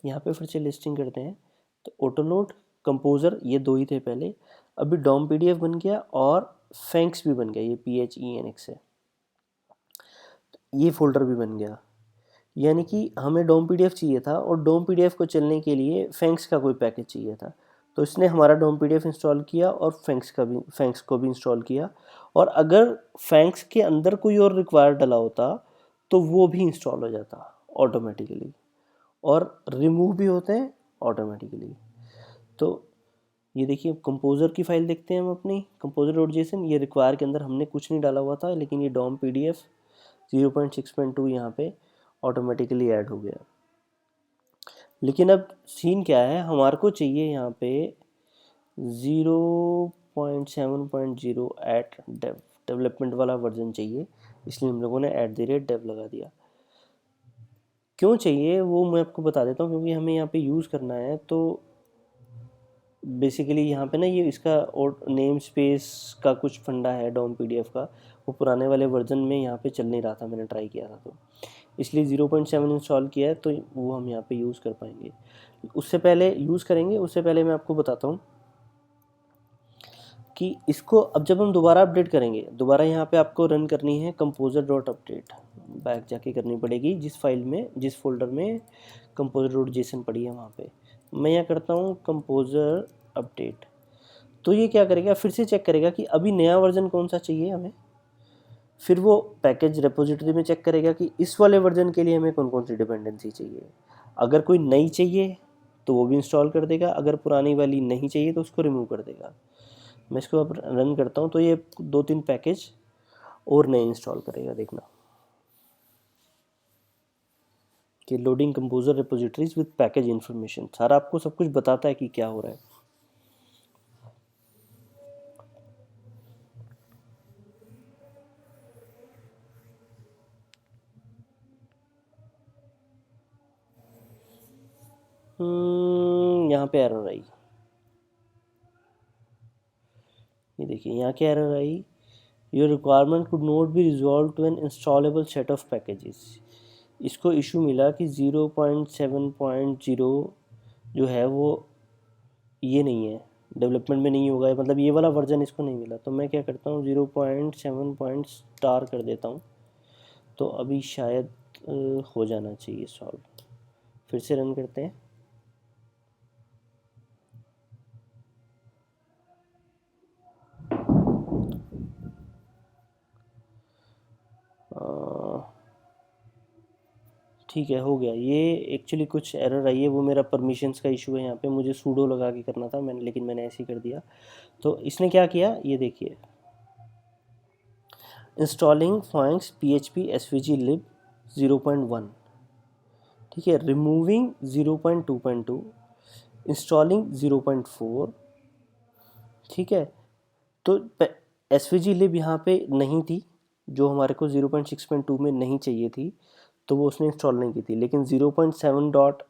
यहाँ पे फिर से लिस्टिंग करते हैं। तो ऑटोलोड, कंपोजर, ये दो ही थे पहले, अभी डॉम पीडीएफ बन गया और फैंक्स भी बन गया, ये PHENX है, ये फोल्डर भी बन गया। यानी कि हमें डॉम पीडीएफ चाहिए था और डॉम पीडीएफ को चलने के लिए फैंक्स का कोई पैकेज चाहिए था, तो इसने हमारा डॉम पीडीएफ इंस्टॉल किया और फैंक्स को भी इंस्टॉल किया। और अगर फैंक्स के अंदर कोई और रिक्वायर डला होता तो वो भी इंस्टॉल हो जाता ऑटोमेटिकली, और रिमूव भी होते हैं ऑटोमेटिकली। तो ये देखिए, कंपोजर की फाइल देखते हैं हम अपनी, कंपोजर डॉट जेसन। ये रिक्वायर के अंदर हमने कुछ नहीं डाला हुआ था, लेकिन ये डॉम पीडीएफ 0.6.2 यहाँ पे ऑटोमेटिकली ऐड हो गया। लेकिन अब सीन क्या है, हमारे को चाहिए यहाँ पे 0.7.0 एट डेव, डेवलपमेंट वाला वर्जन चाहिए, इसलिए हम लोगों ने @dev लगा दिया। क्यों चाहिए वो मैं आपको बता देता हूँ, क्योंकि हमें यहाँ पे यूज़ करना है। तो बेसिकली यहाँ पे ना, ये इसका और नेम स्पेस का कुछ फंडा है डॉम पीडीएफ का, वो पुराने वाले वर्जन में यहाँ पे चल नहीं रहा था, मैंने ट्राई किया था, तो इसलिए 0.7 इंस्टॉल किया है, तो वो हम यहाँ पे यूज़ कर पाएंगे। उससे पहले यूज़ करेंगे, उससे पहले मैं आपको बताता हूँ कि इसको अब जब हम दोबारा अपडेट करेंगे, दोबारा यहाँ पे आपको रन करनी है कंपोजर डॉट अपडेट, बैक जाके करनी पड़ेगी जिस फाइल में, जिस फोल्डर में कंपोजर डॉट जेसन पड़ी है वहाँ पे। मैं यहाँ करता हूँ कंपोजर अपडेट। तो ये क्या करेगा, फिर से चेक करेगा कि अभी नया वर्जन कौन सा चाहिए हमें। फिर वो पैकेज रेपोजिटरी में चेक करेगा कि इस वाले वर्जन के लिए हमें कौन कौन सी डिपेंडेंसी चाहिए। अगर कोई नई चाहिए तो वो भी इंस्टॉल कर देगा, अगर पुरानी वाली नहीं चाहिए तो उसको रिमूव कर देगा। मैं इसको अब रन करता हूँ तो ये 2-3 पैकेज और नए इंस्टॉल करेगा, देखना कि loading composer repositories with package information, सारा आपको सब कुछ बताता है कि क्या हो रहा है। यहाँ पे एरर आई, ये देखिए यहाँ क्या एरर आई, your requirement could not be resolve to an installable set of packages. इसको इशू मिला कि 0.7.0 जो है वो ये नहीं है, डेवलपमेंट में नहीं होगा, मतलब ये वाला वर्जन इसको नहीं मिला। तो मैं क्या करता हूँ 0.7 स्टार कर देता हूँ, तो अभी शायद हो जाना चाहिए सॉल्व। फिर से रन करते हैं। ठीक है, हो गया। ये एक्चुअली कुछ एरर आई है, वो मेरा परमिशंस का इशू है। यहाँ पे मुझे सूडो लगा के करना था मैंने, लेकिन मैंने ऐसे ही कर दिया। तो इसने क्या किया ये देखिए, इंस्टॉलिंग फॉइंक्स PHP SVG lib 0.1, ठीक है, रिमूविंग 0.2.2, इंस्टॉलिंग 0.4, ठीक है। तो SVG lib यहाँ पे नहीं थी, जो हमारे को 0.6.2 में नहीं चाहिए थी, तो वो उसने इंस्टॉल नहीं की थी। लेकिन 0.7 डॉट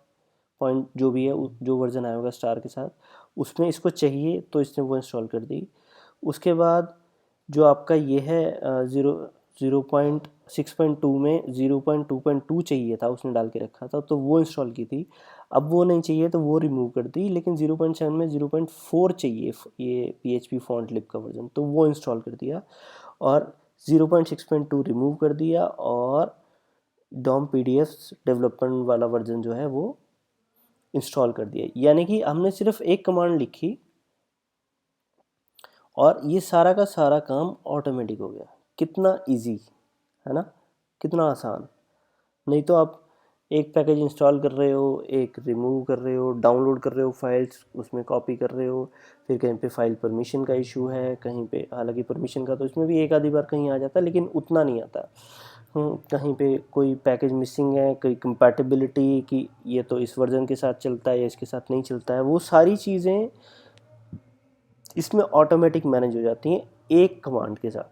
पॉइंट जो भी है, जो वर्जन आया होगा स्टार के साथ, उसमें इसको चाहिए, तो इसने वो इंस्टॉल कर दी। उसके बाद जो आपका ये है 0.6.2 में 0.2.2 चाहिए था, उसने डाल के रखा था, तो वो इंस्टॉल की थी। अब वो नहीं चाहिए तो वो रिमूव कर दी, लेकिन 0.7 में 0.4 चाहिए ये PHP फॉन्ट लिब का वर्जन, तो वो इंस्टॉल कर दिया। और 0.6.2 रिमूव कर दिया, और डॉम PDF डेवलपमेंट वाला वर्जन जो है वो इंस्टॉल कर दिया। यानी कि हमने सिर्फ एक कमांड लिखी और ये सारा का सारा काम ऑटोमेटिक हो गया। कितना इजी है ना, कितना आसान। नहीं तो आप एक पैकेज इंस्टॉल कर रहे हो, एक रिमूव कर रहे हो, डाउनलोड कर रहे हो फाइल्स, उसमें कॉपी कर रहे हो, फिर कहीं पे फाइल परमिशन का इशू है, कहीं पे, हालांकि परमिशन का तो इसमें भी एक आधी बार कहीं आ जाता है, लेकिन उतना नहीं आता। कहीं पे कोई पैकेज मिसिंग है, कोई कंपैटिबिलिटी कि ये तो इस वर्जन के साथ चलता है या इसके साथ नहीं चलता है, वो सारी चीज़ें इसमें ऑटोमेटिक मैनेज हो जाती हैं एक कमांड के साथ।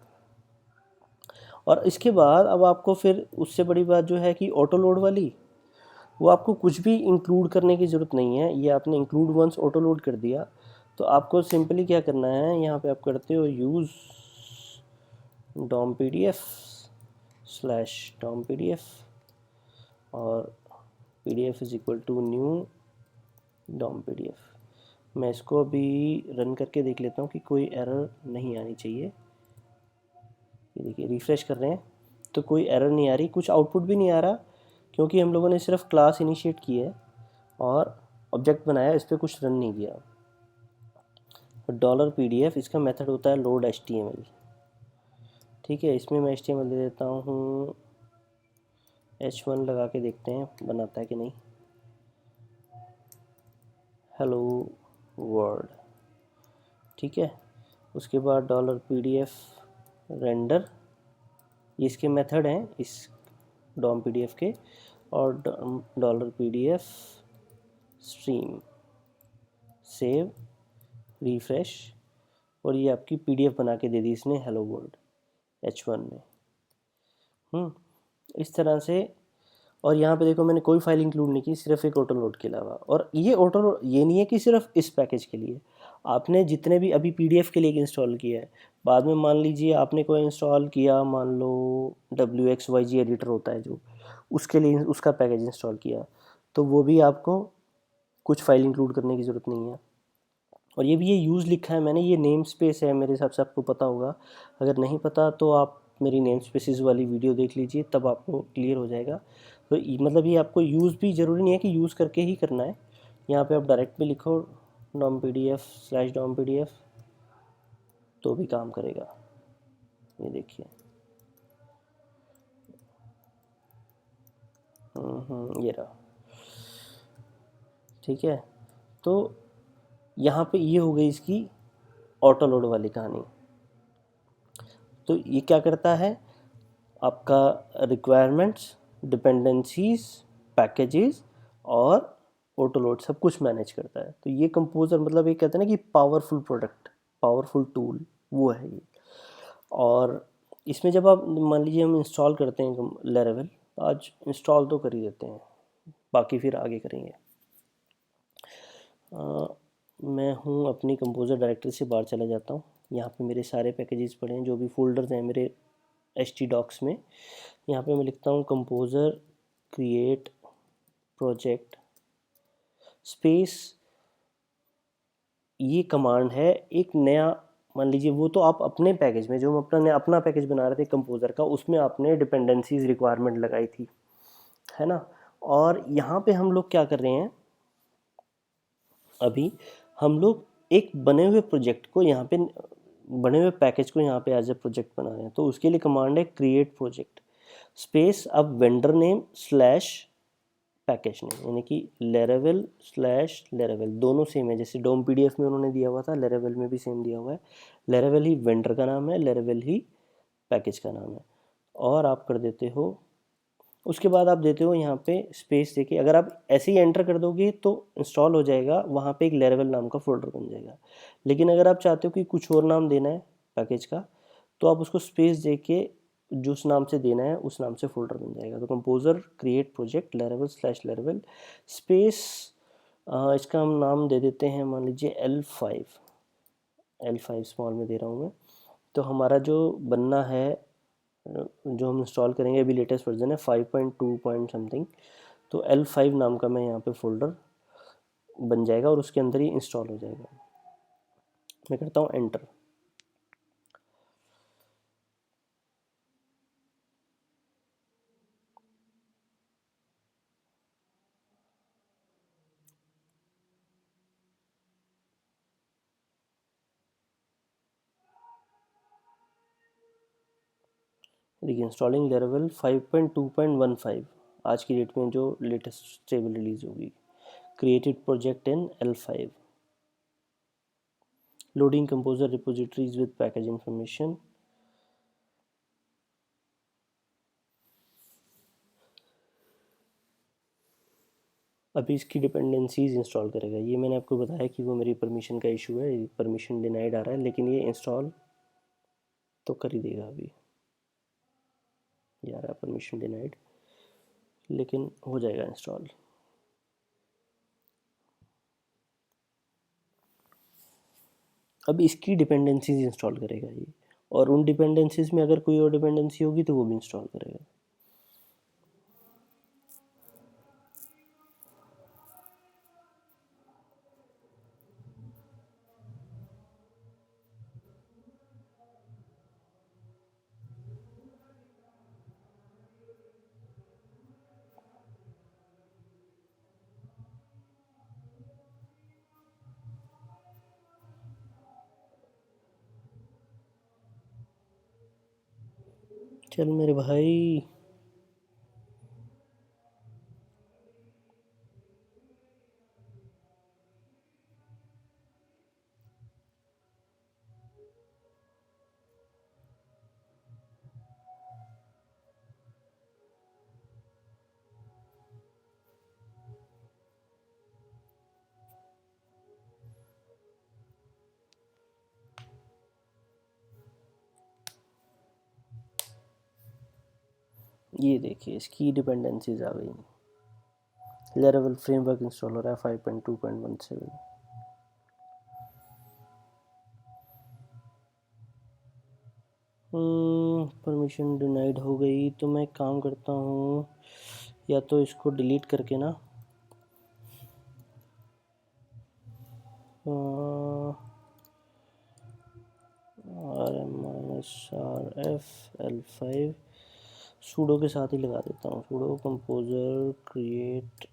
और इसके बाद अब आपको फिर उससे बड़ी बात जो है कि ऑटो लोड वाली, वो आपको कुछ भी इंक्लूड करने की ज़रूरत नहीं है। ये आपने इंक्लूड वंस ऑटो लोड कर दिया, तो आपको सिंपली क्या करना है, यहाँ पे आप करते हो यूज़ डॉम PDF/डॉम PDF, और PDF इज इक्वल टू न्यू डॉम PDF। मैं इसको अभी रन करके देख लेता हूँ कि कोई एरर नहीं आनी चाहिए। ये देखिए रिफ़्रेश कर रहे हैं तो कोई एरर नहीं आ रही, कुछ आउटपुट भी नहीं आ रहा, क्योंकि हम लोगों ने सिर्फ क्लास इनिशिएट की है और ऑब्जेक्ट बनाया, इस पर कुछ रन नहीं किया। $PDF इसका मेथड होता है लोड HTML, ठीक है। इसमें मैं HTML दे देता हूँ, H1 लगा के देखते हैं बनाता है कि नहीं। हेलो वर्ल्ड, ठीक है। उसके बाद $PDF रेंडर, ये इसके मेथड हैं इस डॉम PDF के, और $PDF स्ट्रीम, सेव, रिफ्रेश, और ये आपकी PDF बना के दे दी इसने हेलो वर्ल्ड H1 में। इस तरह से। और यहाँ पे देखो मैंने कोई फाइल इंक्लूड नहीं की, सिर्फ एक ऑटो लोड के अलावा। और ये ऑटो ये नहीं है कि सिर्फ इस पैकेज के लिए, आपने जितने भी अभी PDF के लिए इंस्टॉल किया है, बाद में मान लीजिए आपने कोई इंस्टॉल किया, मान लो WXYG एडिटर होता है जो, उसके लिए उसका पैकेज इंस्टॉल किया, तो वो भी आपको कुछ फाइल इंक्लूड करने की ज़रूरत नहीं है। और ये भी ये यूज़ लिखा है मैंने, ये नेम स्पेस है, मेरे हिसाब से आपको पता होगा। अगर नहीं पता तो आप मेरी नेम स्पेसिस वाली वीडियो देख लीजिए, तब आपको क्लियर हो जाएगा। तो मतलब ये आपको यूज़ भी ज़रूरी नहीं है कि यूज़ करके ही करना है। यहाँ पे आप डायरेक्ट भी लिखो डॉम pdf/डॉम pdf तो भी काम करेगा। ये देखिए, ये रहा, ठीक है। तो यहाँ पे ये हो गई इसकी ऑटो लोड वाली कहानी। तो ये क्या करता है, आपका रिक्वायरमेंट्स, डिपेंडेंसीज, पैकेजेस और ऑटो लोड सब कुछ मैनेज करता है। तो ये कंपोजर मतलब ये कहते हैं ना कि पावरफुल प्रोडक्ट, पावरफुल टूल, वो है ये। और इसमें जब आप मान लीजिए हम इंस्टॉल करते हैं लेरेवल, आज इंस्टॉल तो कर ही देते हैं, बाकी फिर आगे करेंगे। मैं हूँ अपनी कंपोजर डायरेक्टरी से बाहर चला जाता हूँ। यहाँ पे मेरे सारे पैकेजेस पड़े हैं, जो भी फोल्डर्स हैं मेरे htdocs में। यहाँ पे मैं लिखता हूँ कंपोजर क्रिएट प्रोजेक्ट स्पेस। ये कमांड है एक नया, मान लीजिए वो तो आप अपने पैकेज में, जो हम अपना पैकेज बना रहे थे कंपोजर का, उसमें आपने डिपेंडेंसीज रिक्वायरमेंट लगाई थी, है ना। और यहाँ पे हम लोग क्या कर रहे हैं, अभी हम लोग एक बने हुए प्रोजेक्ट को यहाँ पे, बने हुए पैकेज को यहाँ पे एज ए प्रोजेक्ट बना रहे हैं। तो उसके लिए कमांड है क्रिएट प्रोजेक्ट स्पेस, अब vendor name slash package name, यानी कि लेरेवल स्लैश लेरेवल, दोनों सेम है। जैसे डोम pdf में उन्होंने दिया हुआ था, लेरेवल में भी सेम दिया हुआ है। लेरेवल ही वेंडर का नाम है, लेरेवल ही पैकेज का नाम है। और आप कर देते हो, उसके बाद आप देते हो यहाँ पे स्पेस देके, अगर आप ऐसे ही एंटर कर दोगे तो इंस्टॉल हो जाएगा, वहाँ पे एक लेरेवल नाम का फोल्डर बन जाएगा। लेकिन अगर आप चाहते हो कि कुछ और नाम देना है पैकेज का, तो आप उसको स्पेस दे के जो उस नाम से देना है उस नाम से फोल्डर बन जाएगा। तो composer create project laravel slash laravel space, इसका हम नाम दे देते हैं, मान लीजिए L5 स्मॉल में दे रहा हूँ मैं। तो हमारा जो बनना है, जो हम इंस्टॉल करेंगे, अभी लेटेस्ट वर्जन है 5.2 पॉइंट समथिंग, तो L5 नाम का मैं यहाँ पे फोल्डर बन जाएगा और उसके अंदर ही इंस्टॉल हो जाएगा। मैं करता हूँ एंटर। देखिए इंस्टॉलिंग लेरेवल 5.2.15 आज की डेट में जो लेटेस्ट स्टेबल रिलीज होगी। Created project in L5, loading composer repositories with package information. अभी इसकी डिपेंडेंसीज इंस्टॉल करेगा। ये मैंने आपको बताया कि वो मेरी परमिशन का इशू है, परमिशन डिनाइड आ रहा है, लेकिन ये इंस्टॉल तो कर ही देगा। अभी ये आ रहा है परमिशन डिनाइड, लेकिन हो जाएगा इंस्टॉल। अब इसकी डिपेंडेंसीज इंस्टॉल करेगा ये, और उन डिपेंडेंसीज में अगर कोई और डिपेंडेंसी होगी तो वो भी इंस्टॉल करेगा। चल मेरे भाई, ये देखिए इसकी डिपेंडेंसीज आ गई। लेरेवल फ्रेमवर्क इंस्टॉल हो रहा है 5.2.17। परमिशन डिनाइड हो गई, तो मैं काम करता हूँ, या तो इसको डिलीट करके ना, srf-l5 sudo के साथ ही लगा देता हूँ, sudo composer create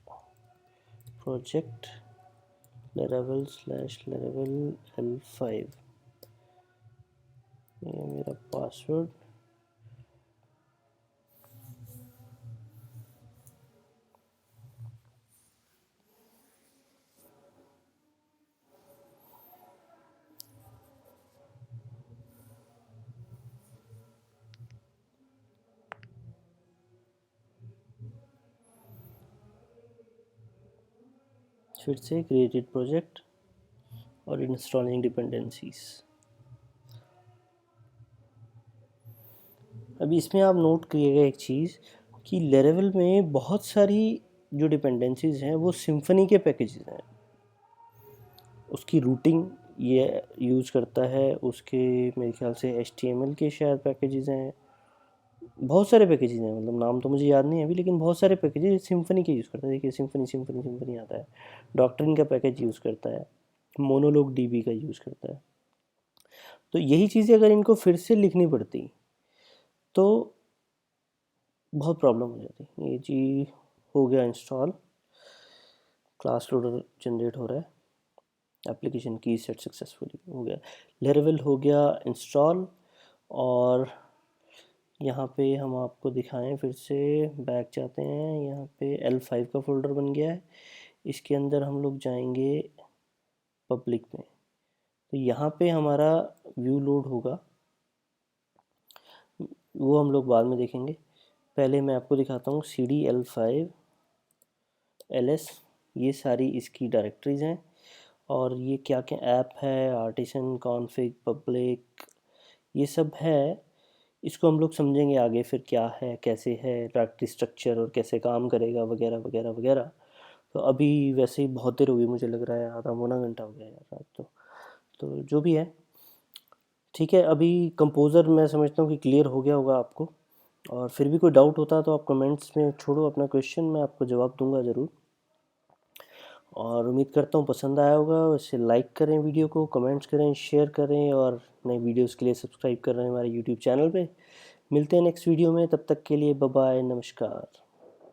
project laravel/laravel l5, ये मेरा पासवर्ड। फिर से क्रिएटेड प्रोजेक्ट और इंस्टॉलिंग डिपेंडेंसीज। अभी इसमें आप नोट करिएगा एक चीज़ कि लैरावेल में बहुत सारी जो डिपेंडेंसीज हैं वो सिम्फनी के पैकेजेस हैं। उसकी रूटिंग ये यूज़ करता है, उसके मेरे ख्याल से HTML के शायद पैकेजेस हैं, बहुत सारे पैकेजेस हैं, मतलब नाम तो मुझे याद नहीं है अभी, लेकिन बहुत सारे पैकेजेस सिम्फनी के यूज़ करता है। देखिए सिम्फनी आता है, डॉक्ट्रिन का पैकेज यूज़ करता है, मोनोलॉग DB का यूज़ करता है। तो यही चीज़ें अगर इनको फिर से लिखनी पड़ती तो बहुत प्रॉब्लम हो जाती। ये जी हो गया इंस्टॉल, क्लास लोडर जनरेट हो रहा है, एप्लीकेशन की सेट सक्सेसफुली हो गया, लैरावेल हो गया इंस्टॉल। और यहाँ पे हम आपको दिखाएं, फिर से बैक जाते हैं, यहाँ पे L5 का फोल्डर बन गया है, इसके अंदर हम लोग जाएंगे पब्लिक में, तो यहाँ पे हमारा व्यू लोड होगा, वो हम लोग बाद में देखेंगे। पहले मैं आपको दिखाता हूँ CD L5 LS, ये सारी इसकी डायरेक्टरीज़ हैं। और ये क्या क्या ऐप है, आर्टिसन, कॉन्फ़िग, पब्लिक, ये सब है। इसको हम लोग समझेंगे आगे फिर क्या है, कैसे है डायरेक्टरी स्ट्रक्चर और कैसे काम करेगा वगैरह वगैरह वगैरह। तो अभी वैसे ही बहुत देर हो गई, मुझे लग रहा है आधा पौना घंटा हो गया यार रात। तो जो भी है ठीक है। अभी कंपोज़र मैं समझता हूँ कि क्लियर हो गया होगा आपको, और फिर भी कोई डाउट होता तो आप कमेंट्स में छोड़ो अपना क्वेश्चन, मैं आपको जवाब दूंगा ज़रूर। और उम्मीद करता हूँ पसंद आया होगा। वैसे लाइक करें वीडियो को, कमेंट्स करें, शेयर करें, और नई वीडियोस के लिए सब्सक्राइब कर रहे हैं हमारे यूट्यूब चैनल पे। मिलते हैं नेक्स्ट वीडियो में, तब तक के लिए बाय बाय, नमस्कार।